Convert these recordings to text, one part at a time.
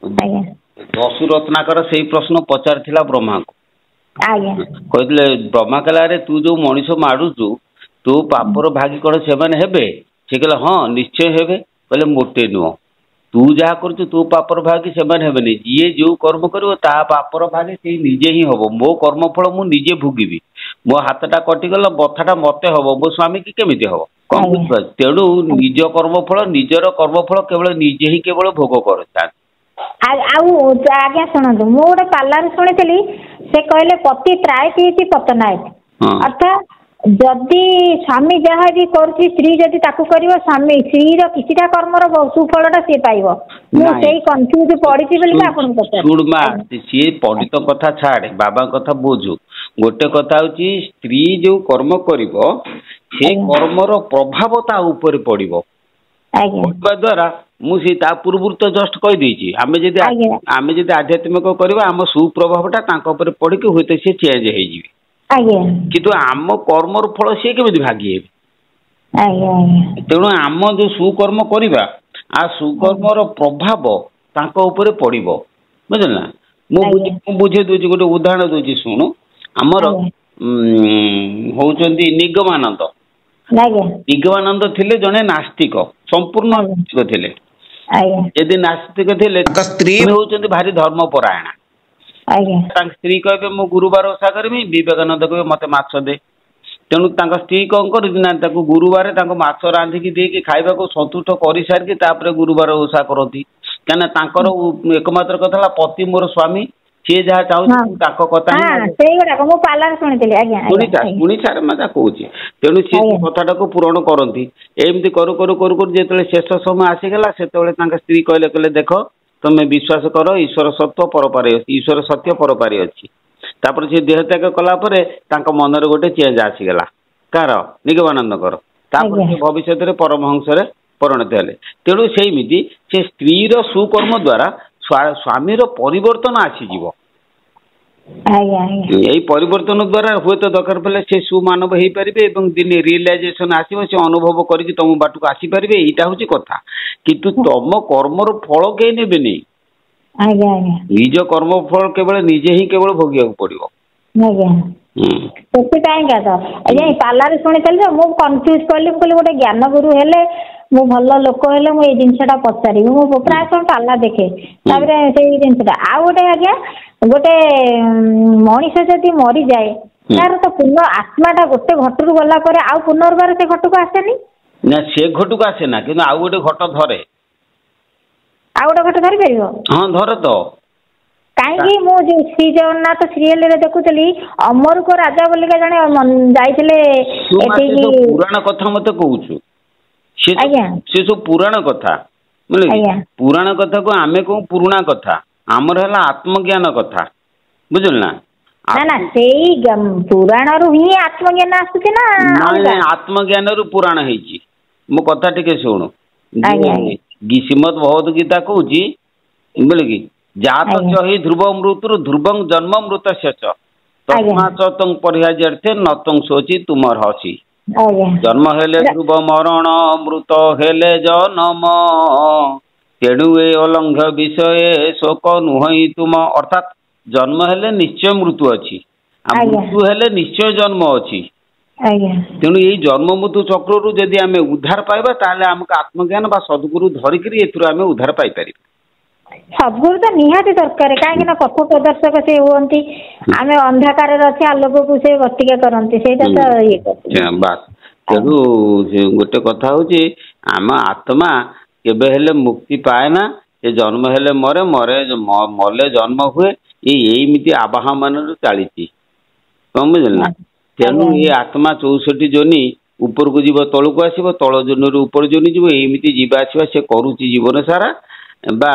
दशु रत्नाकर से प्रश्न पचार ब्रह्मा को कहते ब्रह्मा कहला तू जो मनीष मारुचु तू पापर भागी कौन से कहले हाँ निश्चय हेबे कहले मोटे नुह तू जहाँ कर तू पापर भागी से जी जो कर्म कर पापर भागी से निजे ही हम मो कर्मफल मु निजे भोगी मो हाथटा कटिगला बथाटा मत हम मो स्वामी की केमी हम कौन बुझ तेणु निज कर्मफल निजर कर्मफल केवल निजे ही केवल भोग कर आज्ञा शुणु मु गोटे पार्लर शुणी से कहले पति त्रायती पतनायत अर्थात जदि स्वामी जहाँ भी कर स्त्री जदि स्वामी स्त्री किसी कर्मर सुफलटा सी पाइब मुझे कन्फ्यूज पड़ी सी पंडित कथा छाड़ बाबा कथा बुझु गोटे कथा हूँ स्त्री जो कर्म कर कर्मर प्रभाव ता ऊपर पड़ो द्वारा मुझे पूर्व तो जस्ट कहीदे आम जब आध्यात्मिक करवा आम सुप्रभावटा पड़ी हुए तो सी चेंज हो किंतु आम कर्मर फल सी केमी भागी तेणु आम जो सुकर्म करवा आ सुकर्मर प्रभाव तांको पड़ो बुझल ना बुझे दूसरी गोटे उदाहरण दूसरी शुणु आमर होउचंदी निगमानंद निगमानंद थिले जने नास्तिक संपूर्ण नास्तिक थिले यदि नास्तिक थिले स्त्री होउचंदी भारी धर्मपरायण स्त्री कहे मु गुरुवार ओषा करमी विवेकानंद कहे मत माछ दे तेणु स्त्री कौन कर गुरुवार माछ रांधिकी देकी खाइबा को संतुष्ट कर सारिकी गुरुवार ओषा करती कहीं एकमात्र कथा पति मोर स्वामी सी जहाँ चाहूँ तेणु सी कथाटा को पूरण करती एमती करू करू करू करू जो शेष समय आसीगला से स्त्री कहले कहले देख तुम्हें विश्वास कर ईश्वर सत्य परपारे ईश्वर सत्य परपारे अच्छी तापर से देह त्याग कलापर मनर गोटे चेंज आसीगला कार निगमानंदकर भविष्य में परमहंस परिणत हेले तेणु सेमती से स्त्री सुकर्म द्वारा स्वामी परिवर्तन आसीज यही परिवर्तन द्वारा हुए तो दरकार पड़े से सुमानव हो पारे दिने रियलाइजेशन आसो से अनुभव करके तुम बाट को आसीपारे यहाँ हूँ कथा किंतु तुम कर्मर फल कहीं नेबेनि निज कर्म फल केवल निजे ही केवल भोगिया पड़ो पार्लर शुणी मुझे कन्फ्यूज कली गोटे ज्ञान गुरु हेले मु भल लोक हेले मुझे जिनसा पचारि मु प्राय समय पार्लर देखे जिनसा आउ गोटे आज्ञा गोटे मनीष जदि मरी जाए तार तो पुनः आत्माटा गोटे घटू गला आउ पुनर्बार से घट को आसेनी ना से घट को आसे ना कि आउ गोटे घट धरे आउ गोटे घट धरी पार हाँ धरे तो कहीं मुझे श्री जगन्नाथ सीरियल देखुली अमर को राजा बोलिका जड़े जाते पुराण कथा मत कहूँ सी सब पुराण कथा पुराण कथा को आमे कहूँ पुराणा कथा आमर है आत्मज्ञान कथा बुझल ना ना पुराण रु ही आत्मज्ञान आसुची ना आत्मज्ञान रु पुराण है मो कथा टिके शुणु श्रीमद भगवद गीता कहूँ बोले कि जात ही ध्रुव मृत्यु ध्रुवं जन्म मृत तस्मा च परिहार्थे न तं शोची तुमर हसी जन्म हेले ध्रुव मरण मृत हेले जन्म तेणु ए अलंघ विषय शोक नुहई तुम अर्थात जन्म हेले निश्चय मृत्यु अच्छी मृत्यु हेले निश्चय जन्म अच्छी तेणु ये जन्म मृत्यु चक्र रु जदि आम उद्धार पाइबा ताले आमको आत्मज्ञान बा सद्गुरु धरिकी एथुर आम उद्धार पाई पारि सद्गुरु तो निहाती दरकार कहीं पथ प्रदर्शक से हमें आम अंधकार अच्छे आलोक को से गतिका करते तेणु गोटे कथा हूँ आम आत्मा केबे हेले मुक्ति पाए ना ये जन्म हेले मरे मरे मले जन्म हुए ये आवाह मान चली कौन बुझल ना तेणु ये आत्मा 64 जोनि ऊपर को जीव तल को आसो तल जोनि ऊपर जोनि जीव एमती जीवा आसवा से करुच्ची जीवन सारा बा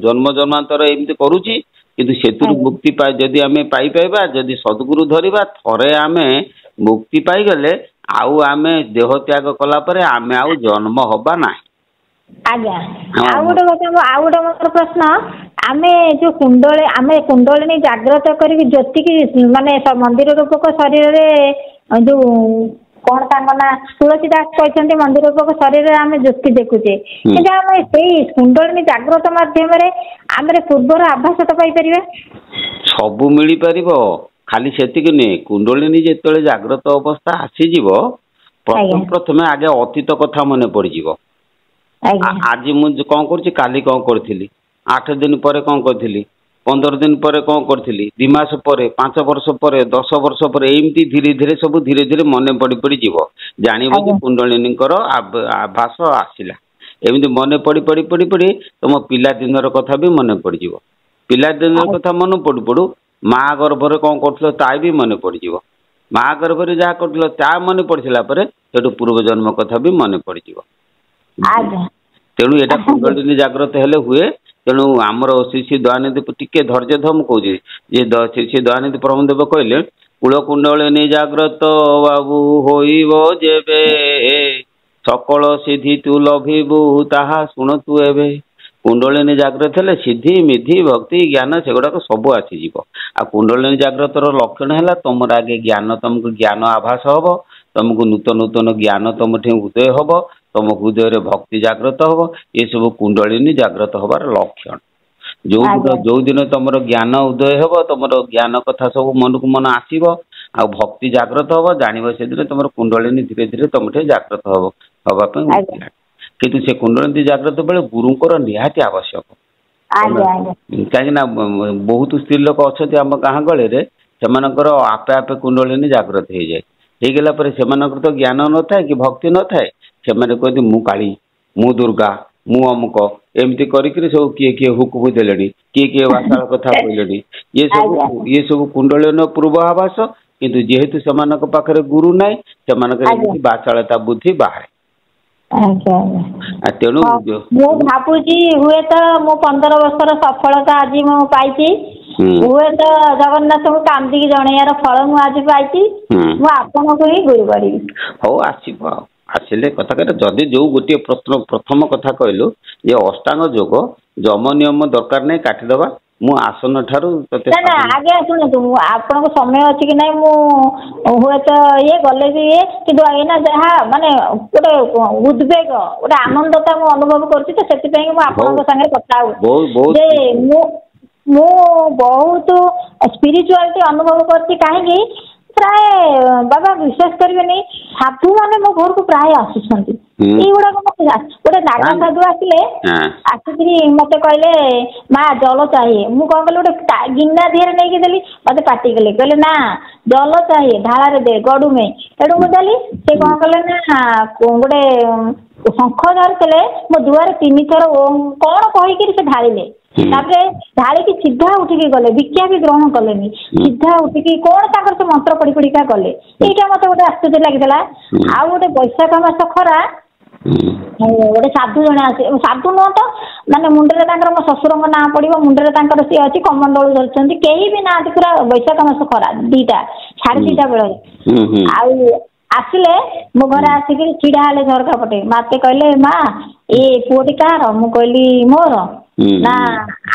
जन्म जन्मांतर एमती करुच्ची किंतु से मुक्ति पाए जदि आम पाई पाइबा जदि सद्गुरु धरिबा थरे आमे मुक्ति पाईगले आउ आमे देह त्याग कला परे आमे आउ जन्म हबा नाही आज्ञा आउ गोटे कथा आउ गोटे मोर प्रश्न आमे जो कुंडले आमे कुंडलिनी जागृत करी ज्योति की माने मंदिर रूपक शरीर रे जो कौन ना तुलसीदास कहते मंदिर उपक शरीर आम ज्योति देखुचे कि आम से कुंडलिनी जागृत माध्यम आम पूर्वर आभास तो पाई सब मिल पार खाली सेतिक नुहे कुंडलिनी जो जागृत अवस्था आसीज प्रथम प्रथमे आगे अतीत कथा मन पड़ आज मुझे कौन कर काली कौन करी 8 दिन पर कौन करी 15 दिन पर कौन करी 2 मास पर 5 वर्ष पर 10 वर्ष पर एमती धीरे धीरे सब धीरे धीरे मन पड़ पड़ जीव जान कुंडलिनी आभास आसला एमती मन पड़ पड़ पड़ पड़ तुम पिला दिन कथा भी मन पड़ पिला दिन कथा मन पड़ू पड़ू माँ गर्भर कौन कर ता भी मन पड़ माँ गर्भर जहाँ कर ता मन पड़ सारापर से पूर्व जन्म कथा भी मन पड़ तेणु यहाँ कुंडलिनी जागृत हेले हुए तेणु आमर श्री श्री दयानिधि टिके धैर्य धम कौच श्री श्री दयानिधि प्रभुदेव कहले कूल कुंडलिनी जागृत बाबू होइब जेबे सकल सिद्धि तू लभिबु ताहा शुण तू एबे कुंडलिनी जागृत हेले सिद्धि मिधि भक्ति ज्ञान से गुड़ाक सब आसीज आ कुंडलिनी जागृत लक्षण है तुम आगे ज्ञान तुमको ज्ञान आभास हम तुमको नूतन नूतन ज्ञान तुम उदय हम तुम हृदय भक्ति जागृत हम ये सब कुंडलिनी जागृत हबार लक्षण जो दिन तुम ज्ञान उदय हम तुम ज्ञान कथा सब मन को मन आसब आ भक्ति जागृत हम जान से दिन तुम कुंडलिनी धीरे धीरे तुम जागृत हवाई किंतु से कुंडलिनी जागृत बेले गुरुंकर निहाती आवश्यक कहीं बहुत स्त्री लोक अच्छा आम गाँ गले से आपे आपे कुंडलिनी जागृत हो जाए ହେଇଗଲା ପରେ ସେମାନଙ୍କର ତ ଜ୍ଞାନ ନଥାଏ କି ଭକ୍ତି ନଥାଏ ସେମାନେ କହନ୍ତି ମୁଁ କାଳୀ ମୁଁ ଦୁର୍ଗା ମୁଁ ଅମୁକ ଏମିତି କରିକି ସବୁ କିଏ କିଏ ହୁକୁମ ଦେଲେଣି କିଏ କିଏ ବାସାଳ କଥା କହିଲେଣି ये सब कुंडलिनी पूर्व आभास किंतु जेहेतु सेମାନଙ୍କ ପାଖରେ गुरु ନାହିଁ ସେମାନଙ୍କର ବାସାଳତା बुद्धि बाहर तेणु मु भावुची हुए तो मो 15 वर्षर सफलता आज मु पाई हुए तो जगन्नाथ को कांदी जणेयार फल मु आज पाई मु आपन को ही गुरु करी हो आसीबो आसिले कथा कर जदि जो गोटे प्रथम कथा कहलु ये अष्टांग योग जम नियम दरकार नहीं काटी दबा मु आसन ठारू तते ना आगे सुनतु आपन को समय अछि कि नहीं मु हुए तो ये गले भी ये किंतु एना जहा माने गोटे उद्वेग गोटे आनंदता मु अनुभव करछि तो सेति पई मु आपन को संगे कथा हो जे मु बहुत स्पिरिचुअलिटी अनुभव करछि काहे कि प्राय बाबा विश्वास करेंगे साधु मैंने मो घर को प्राय आसुंट युवा गोटे नागा साधु आसिले आसिकी मत कहले माँ जल चाहिए मुझे कौन कल गोटे गिना धीरे नहीं देली मत पाटी कले कहले ना जल चाहिए ढाला दे गड़ू में तेणु मुझे देली से कौन कले ना गोटे शंख धरते मो दुआर 3 थर कौन कहीकि से ढाले ढाली सीधा उठिकी गले भिक्षा भी ग्रहण कले सीधा उठिकी कौन से मंत्र पढ़ी पढ़िका गले यहाँ मत गोटे आश्चर्य लगी आउ गोटे बैशाख मास खरा गोटे साधु जन आस साधु नुह तो माने मुंडे मो शशुर ना पड़ो मुंडे सी अच्छी कमंडल धरती कहीं भी ना पूरा बैशाख मास खरा 2टा 2:30 बेले आसिले मो घर आसिक छिड़ा हेले झरका पटे मत कहले माँ ए पुओटी कार मु कहली मोर ना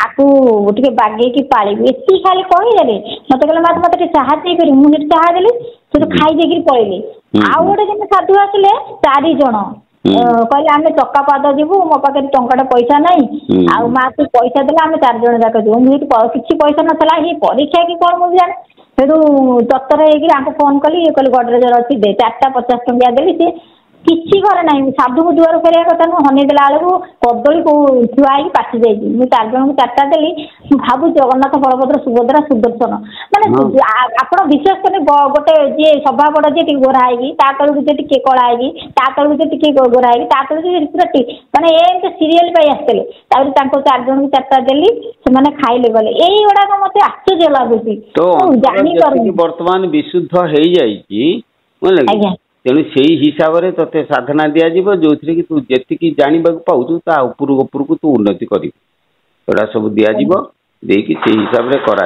आपू टे बागे की पाली एति खाली कहीदे मत कहले मत मत चाह देकर मुझे चाह देली से खाई देकर पड़े आउ गोटे दिन साधु आसिले 4 जन कहले आम चकापाद जीवु मो पाखे टंकाटे पैसा नहीं आउ माँ तू पैसा देला आम 4 जन जाक जीव मुझे किसी पैसा नाला ये परीक्षा कि कौन मुझे जाने सेठू तत्तर होकर फोन कली कहली गडरेजर अच्छी दे 4टा 50 टंकिया देली सी किसी घरे ना साधु को दुआर फेर कथा नुह हनी देला बेलू कदली को छुआ पाचि जाइए मुझे 4 जन को 4टा देली भावु जगन्नाथ बलभद्र सुभद्रा सुदर्शन माने आप विश्वास करें गोटे जी सभा बड़ जी गोरा है तलू जी टे कला है तलू जी टे गोरा है तलू पूरा माने एमती सीरियल पे आसते 4 जन को 4टा देली से खाइले गले यही गुड़ाक मत आश्चर्य लगुच जानी वर्तमान विशुद्ध हो जाए तेणु से हिसाब से तोते साधना दिज्व जो कि तू जी जानवा पाऊ ता उपरक तू उन्नति करा सब दिज्व देकी से हिसाब से करा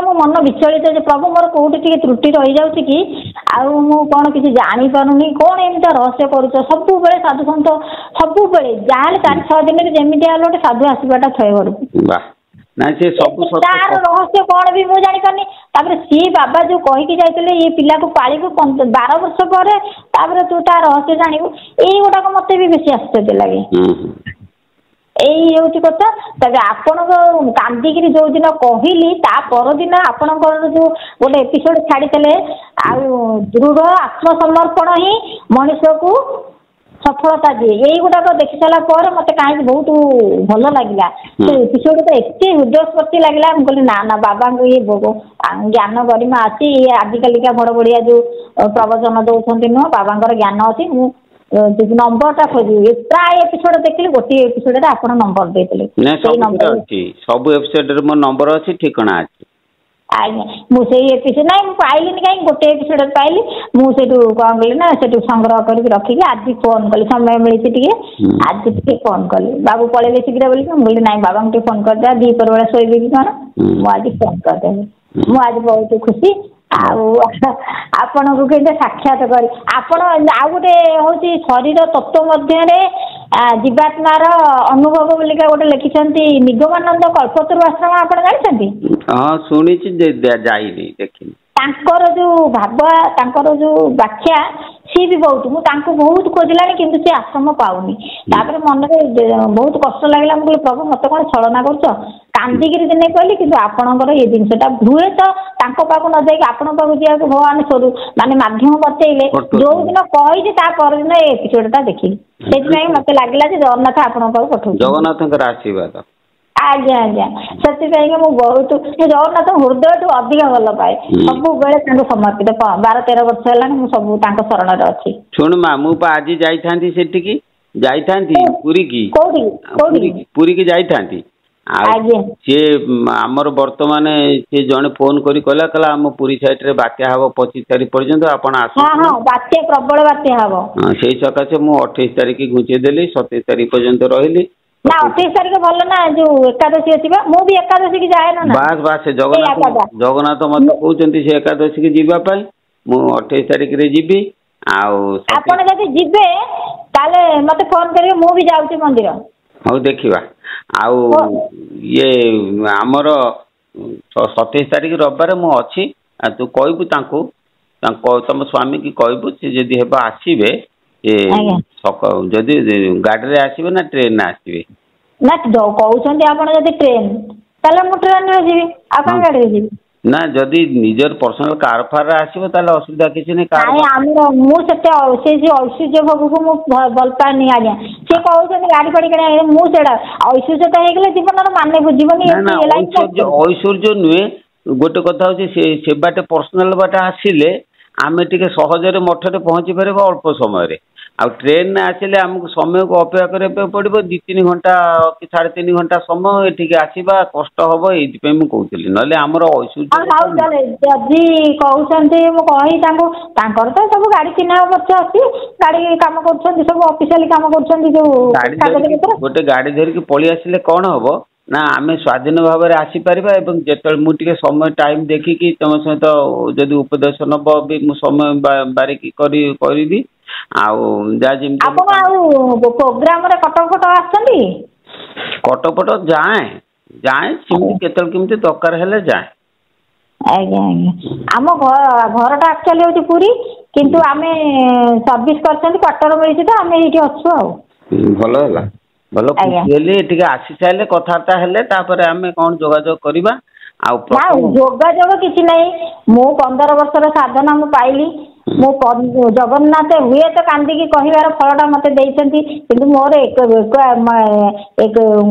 मो मन विचलित प्रभु मोर कौटी त्रुटि रही जाऊँ कि आउ कौन किसी जानी पारुनी कौन एमती रहस्य करुच सब बेले साधु सत सब जहाँ 4-6 दिन में जमी गोटे साधु आसवाटा थे घर ना से सब तार रहस्य कौन भी मुझे जानी पानी तापर सी बाबा जो कहीकि जाइए ये पिला को पालिबु 12 वर्ष पर तापर तू तार रहस्य जानबु एई गोटा मते भी बेसी आश्चर्य लगे एई होती कथा तबे आपण कांदिकी जो दिन कहली ता पर दिन आपण जो गोटे एपिसोड छाड़ी आ दृढ़ आत्मसमर्पण ही मनुष्य को सफलता दिए यही गुड़ाक देखी सारा मत कहीं बहुत भल लगे से एपिसोड तो एत हृदयस्पर्शी लगे मुझे ना ना बाबा ये ज्ञान गरिमा अच्छी आजिकलिका बड़ बड़िया जो प्रवचन दौरान नुह बाबा ज्ञान अच्छी नंबर टा खोजी प्राय एपिसोड देखिए गोटे एपिसोड आप नंबर देते सब एपिसोड मो नंबर अच्छी ठिकाना अच्छी आज्ञा मुझे एपिसोड ना पाइली कहीं गोटे एपिसोड पाइली मुझे कौन कली ना से संग्रह करके रखिकी आज फोन कली समय मिली आज टे फोन कली बाबू पलैले शीघ्र बोलिक मुझे ना बाबा को फोन करदे दीपर बेला शोबे कि कौन मुझे फोन करदेवी मुझे बहुत खुशी आपण को के साक्षात कर आपण आ गोटे हूँ शरीर तत्व मध्य जीवात्मार अनुभव बोलिका गोटे लिखिं निगमानंद कल्पतरु आश्रम आप जानते हाँ शुणी देखी जो भाव जो व्याख्या सी भी बहुत बहुत खोजला कि सी आश्रम पाऊनी तापर मन में बहुत कष्ट लगे मुझे प्रभु मत कौन छलना कर कांदिकी दिने कहली कि आपणकर ये जिनसा हुए तो पाक न जाए आपण पाक जा भगवान स्वरूप माने माध्यम बचेले जो दिन कही दिन ए एपिसोडटा देखिली से मत लगे जगन्नाथ आपण पाक पठौ जगन्नाथ आशीर्वाद आज्ञा आज्ञा से बहुत जगन्नाथ हृदय ठू अधिक भल पाए सब बेले समर्पित 12-13 वर्ष है सब शरण अच्छी शुण माँ मुझे आज जाइथांती पुरी की जाइथांती सी आमर बर्तमान सी जड़े फोन करी कहला आम पुरी साइड रे बात्या हम 25 तारीख पर्यंत आपण बात्या प्रबल बात्या हम से सकाशे मुझे 28 तारीख घुंचेदेली 27 तारीख पर्यंत रही ना 28 तारीख भल ना जो एकादशी अच्छी मु भी एकादशी की जाए ना बास बास जगन्नाथ मत कहते से एकादशी की जीवाई मु 28 तारीख रे जीवी आपण जब जीवे ताले मत फोन करिवे मु भी जाउची मंदिर हाँ देखा ये आमर 27 तारीख रविवार मु अच्छी तू कहबू तुम स्वामी की कहबू सी जदि हेबा आसीबे जदि गाड़ी रे आसीबे ना ट्रेन आसीबे ना कहउछन्ती आपण जदि ट्रेन ताले मु ट्रेन रे जीवी आपण गाड़ी रे जीवी ना जदि निजर पर्सनल कार फार आसीबो ताले असुविधा किछि नै कार आय हमर मु सेते से ऐश्वर्य भोग को मु भल पानी आज्ञा से कहउछन्ती गाड़ी पड़ी करे मु सेडा ऐश्वर्य त हेगले जीवन माने बुझिबनी ऐश्वर्य नुए गोटे कथा होछि से बाटे पर्सनल बाटे आसीले आमे टिके सहजरे मठरे पहुंची परबो अल्प समय रे आ ट्रेन आसिले हमको समय को अपेक्षा करे पड़ो 2-3 घंटा कि 3.5 घंटा समय एठिक आसवा कष्ट हम ये मुझे कहती ना आमर ऐश्वर्य जदि कहते तो सब गाड़ी चिन्ह पर्च अच्छी गाड़ी कम कर सब ऑफिशियल कम कर गोटे गाड़ी धरिकी पलि आसिले कौन हम ना आम स्वाधीन भाव में आसीपर जो मुझे समय टाइम देखिकी तुम सहित जदि उपदेश नब भी समय बारिकी करी प्रोग्राम कटक फट आसती कटपट जाए केमी दरकार है जाए आज्ञा आज्ञा आम घरटा एक्चुअली हूँ पूरी किंतु आमे सर्विस कर क्वार्टर मिली तो आम ये अच्छु भल है भल खुशी आसी सारे कथबार्ता हेले आम कौन जोगाजोग करवा जोगाजोग किसी नहीं मु 15 वर्षर साधना मु पाइली मो जगन्नाथ हुए तो कांदिकी कहबार फलटा मत देती मोर एक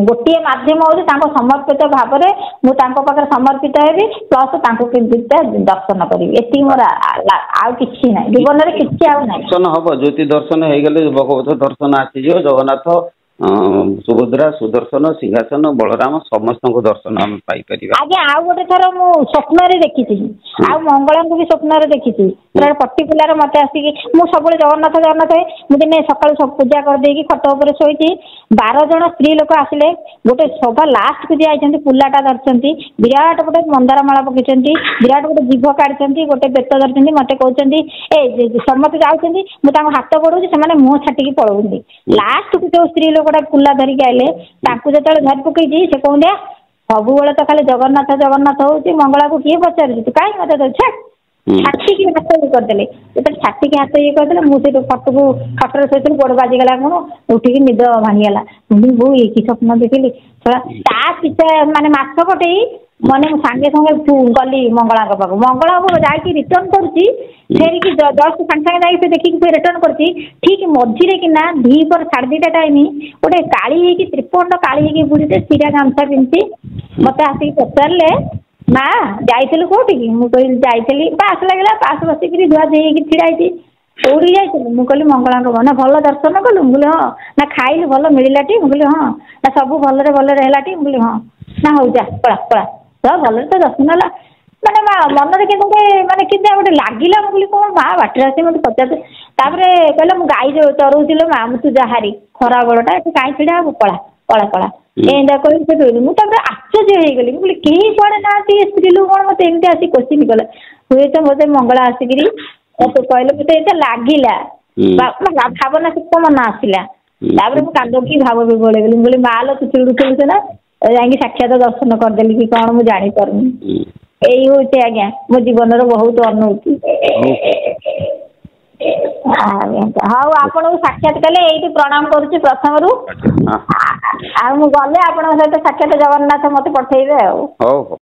गोटे मध्यम हूँ समर्पित भाव में मुझे समर्पित हेबी प्लस दर्शन करी एति मोर आउ किछि ना जीवन में किछि आउ ना दर्शन हम ज्योति दर्शन हो गले भगवत दर्शन आसीज जगन्नाथ सुभद्रा सुदर्शन सिंहासन बलराम समस्त दर्शन हम पाइपर आज्ञा आउ गोटे थर मु स्वप्न देखी आ मंगला को भी स्वप्न देखी पर्टिकुलर मत आसिक मुझे सब जगन्नाथ जगन्नाथ मुझे सकाल सब पूजा करदे खट उपर शोची 12 जन स्त्री लोक आसिले गोटे सभा लास्ट को जाइछन्ती पुलाटा धरछन्ती विराट गोटे मंदार माला पकेछन्ती विराट गोटे जीभ काढछन्ती गोटे बेत धरछन्ती मते कहछन्ती ए समस्त जाउछन्ती मु ताको हाथ बढौछि सेमाने मुंह छाटिकी पळौछन्ती लास्ट को जो स्त्री लोकटा पुला धरिक आइले ताकू जतले धरि पकेछि से कहले ସବୁବେଳେ ତ ଖାଲି ଜଗନ୍ନାଥ ଜଗନ୍ନାଥ ହଉଛି ମଙ୍ଗଳାକୁ କିଏ ପଚାରୁଛି ତୁ କାହିଁକି ମତେ ଦଉଛ ଛାଟିକି ହାତ ଇଏ କରିଦେଲେ ଯେତେବେଳେ ଛାଟିକି ହାତ ଇଏ କରିଦେଲେ ମୁଁ ସେଠୁ ଖଟରେ ଶୋଇଥିଲି ଗୋଡ ବାଜିଗଲା କଣ ଉଠିକି ନିଦ ଭାଙ୍ଗିଗଲା ବୋଉ ଏ କି ସ୍ୱପ୍ନ ଦେଖିଲି ତା ପିଛା ମାନେ ମାସ ପଟେଇ ମାନେ ମୁଁ ସାଙ୍ଗେ ସାଙ୍ଗେ ଗଲି ମଙ୍ଗଳାଙ୍କ ପାଖକୁ ମଙ୍ଗଳାକୁ ଯାଇକି ରିଟର୍ନ କରୁଛି ଫେରିକି ଜଷ୍ଟ ସାଙ୍ଗେ ସାଙ୍ଗେ ଯାଇକି ଦେଖିକି ରିଟର୍ନ କରୁଛି ଠିକ ମଝିରେ କିନା ଦିପର 2:30 ଟାଇମ ଗୋଟେ କାଳି ହେଇକି ତ୍ରିପଣ୍ଡ କାଳି ହେଇକି ବୁଢୀଟେ ଚିରା ଗାମୁଛା ପିନ୍ଧି ମତେ ଆସିକି ପଚାରିଲେ ମା ଯାଇଥିଲୁ କୋଉଠିକି ମୁଁ କହିଲି ଯାଇଥିଲି ପାସ୍ ଲାଗିଲା ପାସ୍ ବସିକିରି ଧୁଆ ଧୁଇ ହେଇକି ଛିଡା ହେଇଛି କୋଉଠିକି ଯାଇଥିଲୁ ମୁଁ କହିଲି ମଙ୍ଗଳାଙ୍କ ନା ଭଲ ଦର୍ଶନ କଲୁ ମୁଁ କହିଲି ହଁ ନା ଖାଇଲୁ ଭଲ ମିଳିଲାଟି ମୁଁ କହିଲି ହଁ ନା ସବୁ ଭଲରେ ହେଲାଟି ମୁଁ କହିଲି ହଁ ନା ହଉ ଯା ପଳା ପଳା ତ ଭଲରେ ତ ଦର୍ଶନ ହେଲା ମାନେ ମନରେ କିନ୍ତୁ ଗୋଟେ ମାନେ କେମିତି ଗୋଟେ ଲାଗିଲା ମୁଁ କହିଲି କଣ ମା ବାଟରେ ଆସି ମତେ ପଚାରୁଛି ତାପରେ କହିଲା ମୁଁ ଗାଈ ଚରଉଥିଲ ମା ତୁ ଯାହାରି ଖରା ବେଳଟା ଏଠି କାଇଁ ଛିଡା ହବୁ ପଳା ପଳା ପଳା ଏଇଟା କହିଲି ସେ କହିଲି ମୁଁ ତାପରେ ଆଶ୍ଚର୍ଯ୍ୟ ହେଇଗଲି ମୁଁ କହିଲି କେହି କୁଆଡେ ନାହାନ୍ତି ସ୍ତ୍ରୀ ଲୋକ କଣ ମତେ ଏମିତି ଆସି କୋଶ୍ଚିନ୍ କଲେ ହୁଏତ ମତେ ମଙ୍ଗଳା ଆସିକିରି ମତେ କହିଲେ ମତେ ଏଇଟା ଲାଗିଲା ଭାବନା ସୁପ୍ତ ମନ ଆସିଲା ତାପରେ ମୁଁ କାନ୍ଦକି ଭାବ ବିଭୋଳ ହେଇଗଲି ମୁଁ କହିଲି ମା ଲୋ ତୁ ଚିଡୁଥିଲୁ ସିନା ଯାଇକି ସାକ୍ଷାତ ଦର୍ଶନ କରିଦେଲି କି କଣ ମୁଁ ଜାଣିପାରୁନି ଏଇ ହଉଛି ଆଜ୍ଞା ମୋ ଜୀବନର ବହୁତ ଅନୁଭୂତି ହଉ ଆପଣଙ୍କୁ ସାକ୍ଷାତ କଲେ ଏଇଠି ପ୍ରଣାମ କରୁଛି ପ୍ରଥମରୁ ଆଉ ମୁଁ ଗଲେ ଆପଣଙ୍କ ସହିତ ସାକ୍ଷାତ ଜଗନ୍ନାଥ ମତେ ପଠେଇବେ ଆଉ